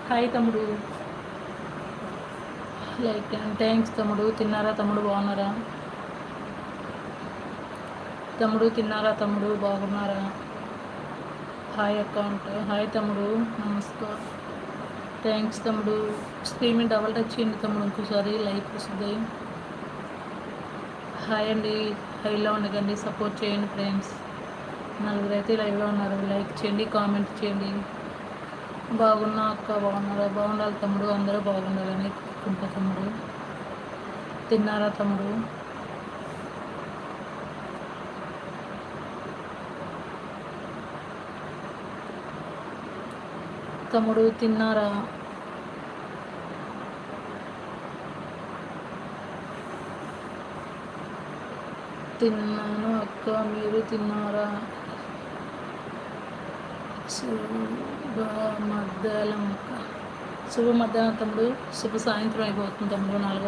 Hi తమ్ముడు. Like and thanks తమ్ముడు. తిన్నారా తమ్ముడు? బాగున్నారా తమ్ముడు? తిన్నారా తమ్ముడు? బాగున్నారా? Hi account. హాయ్ తమ్ముడు, నమస్కారం. థ్యాంక్స్ తమ్ముడు. స్క్రీన్ మీద డబల్ టచ్ చేయండి తమ్ముడు, ఇంకోసారి లైక్ వస్తుంది. హాయ్ అండి. హైలో ఉండకండి, సపోర్ట్ చేయండి ఫ్రెండ్స్. నలుగురు అయితే లైవ్లో ఉన్నారు. లైక్ చేయండి, కామెంట్ చేయండి. బాగున్నా అక్క, బాగున్నారా? బాగుండాలి తమ్ముడు, అందరూ బాగుండాలని కోరుకుంటా తమ్ముడు. తిన్నారా తమ్ముడు? తమ్ముడు తిన్నారా? తిన్నాను అక్క, మీరు తిన్నారా? శుభ మధ్యాహ్నం అక్క. శుభ మధ్యాహ్నం తమ్ముడు. శుభ సాయంత్రం అయిపోతుంది తమ్ముడు. 4